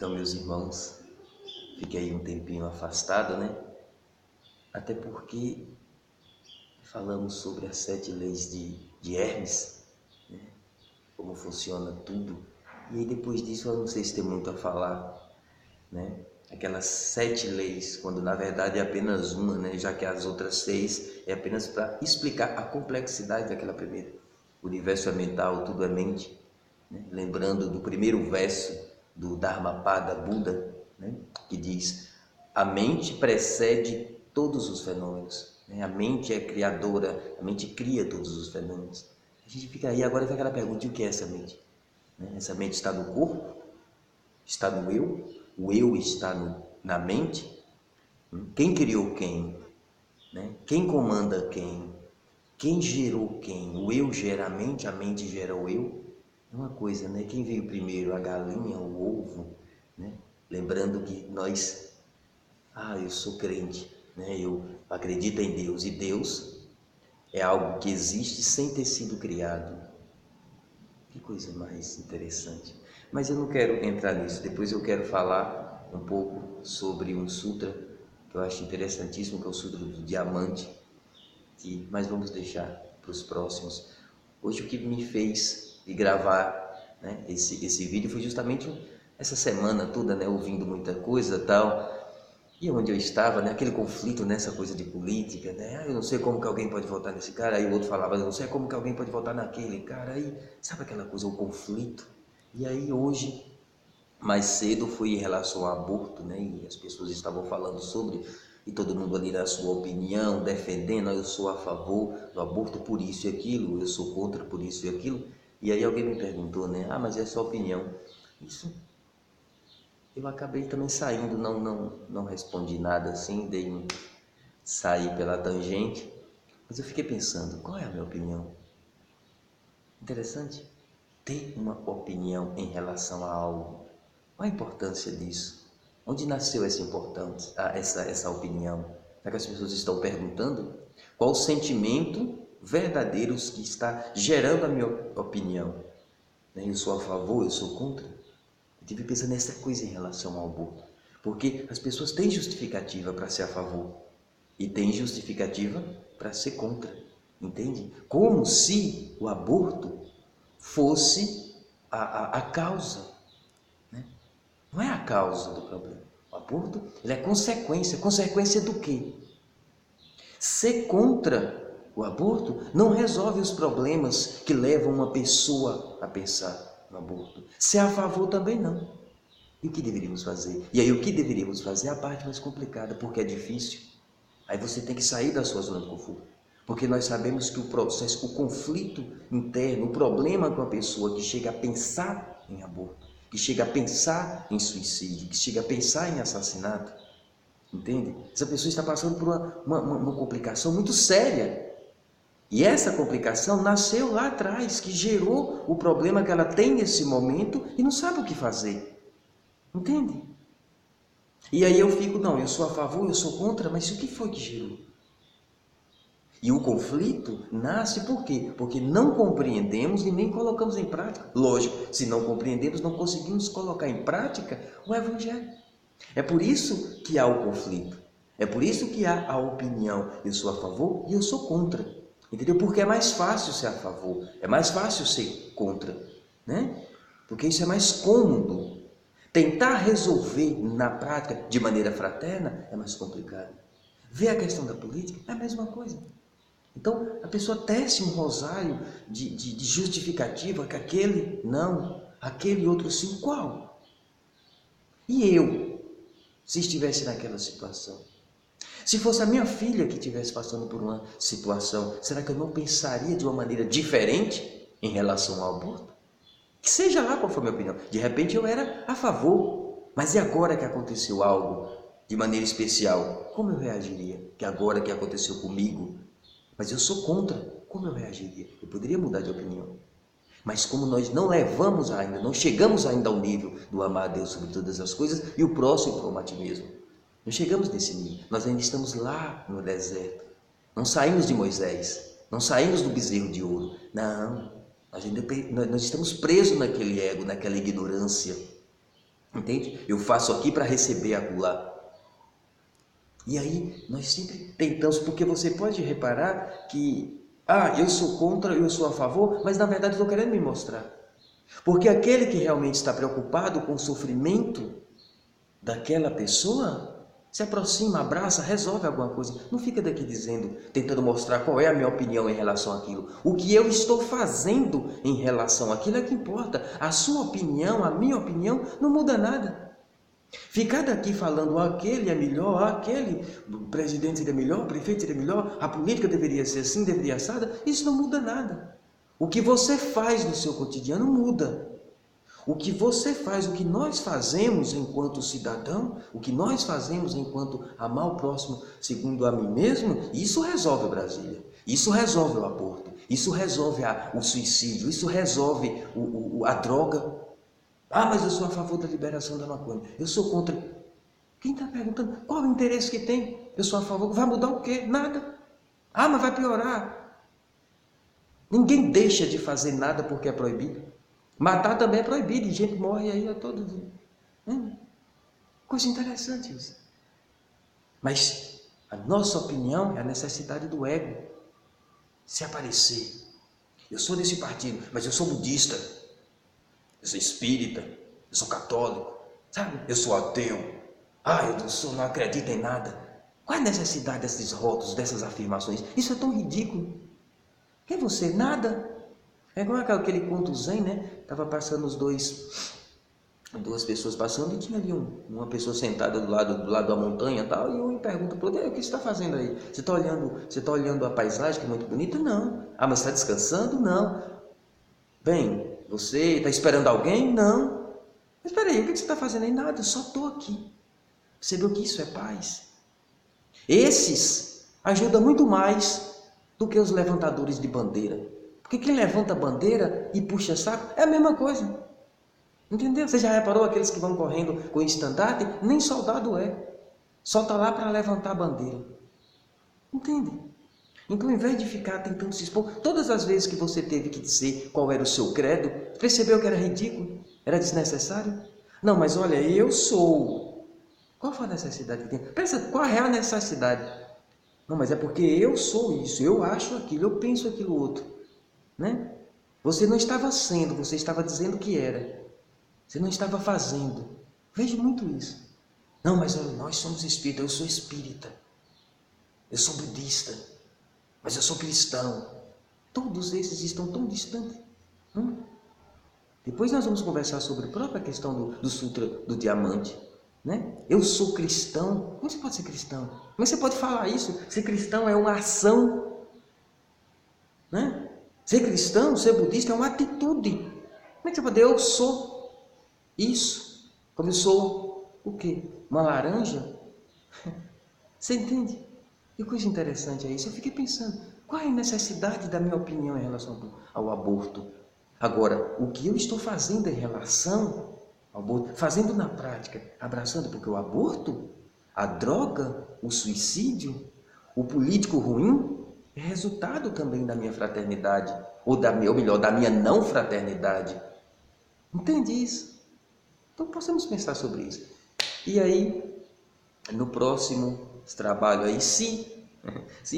Então, meus irmãos, fiquei um tempinho afastado, né? Até porque falamos sobre as 7 leis de Hermes, né? Como funciona tudo. E aí depois disso eu não sei se tem muito a falar, né? Aquelas 7 leis, quando na verdade é apenas uma, né? Já que as outras 6 é apenas para explicar a complexidade daquela primeira. O universo é mental, tudo é mente, né? Lembrando do primeiro verso do Dharmapada Buda, né? Que diz: a mente precede todos os fenômenos, né? A mente é criadora, a mente cria todos os fenômenos. A gente fica aí, agora vem aquela pergunta: o que é essa mente? Né? Essa mente está no corpo? Está no eu? O eu está na mente? Quem criou quem? Né? Quem comanda quem? Quem gerou quem? O eu gera a mente gera o eu? É uma coisa, né? Quem veio primeiro, a galinha, o ovo? Né? Lembrando que nós, eu sou crente, né? Eu acredito em Deus, e Deus é algo que existe sem ter sido criado. Que coisa mais interessante. Mas eu não quero entrar nisso. Depois eu quero falar um pouco sobre um sutra que eu acho interessantíssimo, que é o Sutra do Diamante, mas vamos deixar para os próximos. Hoje o que me fez gravar, né, esse vídeo foi justamente essa semana toda, né, ouvindo muita coisa e tal, e onde eu estava, né, aquele conflito nessa coisa de política, né, eu não sei como que alguém pode votar nesse cara, aí o outro falava, eu não sei como que alguém pode votar naquele cara, aí sabe aquela coisa, o conflito. E aí hoje, mais cedo, foi em relação ao aborto, né, e as pessoas estavam falando sobre, e todo mundo ali na sua opinião, defendendo, eu sou a favor do aborto por isso e aquilo, eu sou contra por isso e aquilo. E aí alguém me perguntou, né, mas é sua opinião. Isso, eu acabei também saindo, não respondi nada assim, saí pela tangente, mas eu fiquei pensando, qual é a minha opinião? Interessante, ter uma opinião em relação a algo. Qual a importância disso? Onde nasceu essa importância, essa opinião? Será que as pessoas estão perguntando? Qual o sentimento verdadeiro que está gerando a minha opinião? Eu sou a favor, eu sou contra? Eu tive pensando nessa coisa em relação ao aborto. Porque as pessoas têm justificativa para ser a favor e têm justificativa para ser contra. Entende? Como se o aborto fosse a causa. Não é a causa do problema. O aborto, ele é consequência. Consequência do quê? Ser contra o aborto não resolve os problemas que levam uma pessoa a pensar no aborto. Ser a favor também não. E o que deveríamos fazer? E aí o que deveríamos fazer é a parte mais complicada, porque é difícil. Aí você tem que sair da sua zona de conforto. Porque nós sabemos que o processo, o conflito interno, o problema com a pessoa que chega a pensar em aborto, que chega a pensar em suicídio, que chega a pensar em assassinato, entende? Essa pessoa está passando por uma complicação muito séria. E essa complicação nasceu lá atrás, que gerou o problema que ela tem nesse momento e não sabe o que fazer. Entende? E aí eu fico, não, eu sou a favor, eu sou contra, mas o que foi que gerou? E o conflito nasce por quê? Porque não compreendemos e nem colocamos em prática. Lógico, se não compreendemos, não conseguimos colocar em prática o Evangelho. É por isso que há o conflito. É por isso que há a opinião. Eu sou a favor e eu sou contra. Entendeu? Porque é mais fácil ser a favor. É mais fácil ser contra. Né? Porque isso é mais cômodo. Tentar resolver na prática de maneira fraterna é mais complicado. Ver a questão da política é a mesma coisa. Então, a pessoa tece um rosário de justificativa que aquele não, aquele outro sim, qual? E eu, se estivesse naquela situação? Se fosse a minha filha que estivesse passando por uma situação, será que eu não pensaria de uma maneira diferente em relação ao aborto? Que seja lá qual for a minha opinião. De repente eu era a favor, mas e agora que aconteceu algo de maneira especial? Como eu reagiria? Que agora que aconteceu comigo, mas eu sou contra, como eu reagiria? Eu poderia mudar de opinião. Mas como nós não levamos ainda, não chegamos ainda ao nível do amar a Deus sobre todas as coisas e o próximo como a ti mesmo. Não chegamos nesse nível. Nós ainda estamos lá no deserto. Não saímos de Moisés. Não saímos do bezerro de ouro. Não. Nós estamos presos naquele ego, naquela ignorância. Entende? entende? Eu faço aqui para receber acolá. E aí nós sempre tentamos, porque você pode reparar que, eu sou contra, eu sou a favor, mas na verdade eu estou querendo me mostrar. Porque aquele que realmente está preocupado com o sofrimento daquela pessoa, se aproxima, abraça, resolve alguma coisa. Não fica daqui dizendo, tentando mostrar qual é a minha opinião em relação àquilo. O que eu estou fazendo em relação àquilo é que importa. A sua opinião, a minha opinião, não muda nada. Ficar daqui falando aquele é melhor, aquele presidente seria melhor, o prefeito seria melhor, a política deveria ser assim, deveria ser assada, isso não muda nada. O que você faz no seu cotidiano muda. O que você faz, o que nós fazemos enquanto cidadão, o que nós fazemos enquanto amar o próximo segundo a mim mesmo, isso resolve Brasília, isso resolve o aborto, isso resolve o suicídio, isso resolve a droga. Mas eu sou a favor da liberação da maconha, eu sou contra. Quem está perguntando? Qual o interesse que tem? Eu sou a favor, vai mudar o quê? Nada. Mas vai piorar. Ninguém deixa de fazer nada porque é proibido. Matar também é proibido e gente morre aí a todo dia. Coisa interessante isso. Mas a nossa opinião é a necessidade do ego. Se aparecer. Eu sou desse partido, mas eu sou budista. Eu sou espírita. Eu sou católico. Sabe? Eu sou ateu. Eu não acredito em nada. Qual é a necessidade desses rótulos, dessas afirmações? Isso é tão ridículo. Quem é você? Nada. É igual aquele conto zen, né? Estava passando duas pessoas passando e tinha ali uma pessoa sentada do lado da montanha e tal, e um pergunta para o outro: o que você está fazendo aí? Você está olhando a paisagem que é muito bonita? Não. Mas está descansando? Não. Bem, você está esperando alguém? Não. Mas espera aí, o que você está fazendo aí? Nada, eu só estou aqui. Percebeu que isso é paz? Esses ajudam muito mais do que os levantadores de bandeira. Porque quem levanta bandeira e puxa saco é a mesma coisa. Entendeu? Você já reparou aqueles que vão correndo com estandarte? Nem soldado é. Só está lá para levantar a bandeira. Entende? Então, ao invés de ficar tentando se expor, todas as vezes que você teve que dizer qual era o seu credo, percebeu que era ridículo? Era desnecessário? Não, mas olha, eu sou. Qual foi a necessidade que tem? Pensa, qual é a necessidade? Não, mas é porque eu sou isso, eu acho aquilo, eu penso aquilo outro. Né? Você não estava sendo, você estava dizendo que era. Você não estava fazendo. Vejo muito isso. Não, mas nós somos espíritas, eu sou espírita. Eu sou budista. Mas eu sou cristão. Todos esses estão tão distantes. Depois nós vamos conversar sobre a própria questão do Sutra do Diamante. Né? Eu sou cristão. Como você pode ser cristão? Como você pode falar isso? Ser cristão é uma ação. Né? Ser cristão, ser budista é uma atitude. Como é que você pode dizer, eu sou isso? Como eu sou o quê? Uma laranja? Você entende? Que coisa interessante é isso. Eu fiquei pensando, qual é a necessidade da minha opinião em relação ao aborto? Agora, o que eu estou fazendo em relação ao aborto? Fazendo na prática, abraçando, porque o aborto, a droga, o suicídio, o político ruim, é resultado também da minha fraternidade, ou melhor, da minha não fraternidade. Entende isso? Então possamos pensar sobre isso. E aí, no próximo trabalho aí, se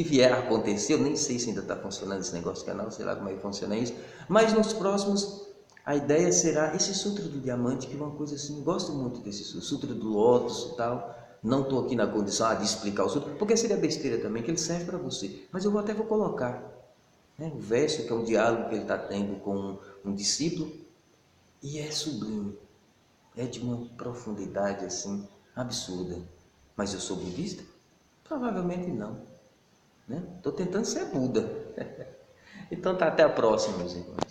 vier a acontecer, eu nem sei se ainda está funcionando esse negócio do canal, sei lá como é que funciona isso, mas nos próximos, a ideia será esse Sutra do Diamante, que é uma coisa assim, gosto muito desse Sutra do Lótus e tal. Não estou aqui na condição de explicar o Sutra, porque seria besteira também, que ele serve para você. Mas eu até vou colocar o verso, que é um diálogo que ele está tendo com um discípulo, e é sublime. É de uma profundidade assim, absurda. Mas eu sou budista? Provavelmente não. Estou tentando ser Buda. Então tá, até a próxima, meus irmãos.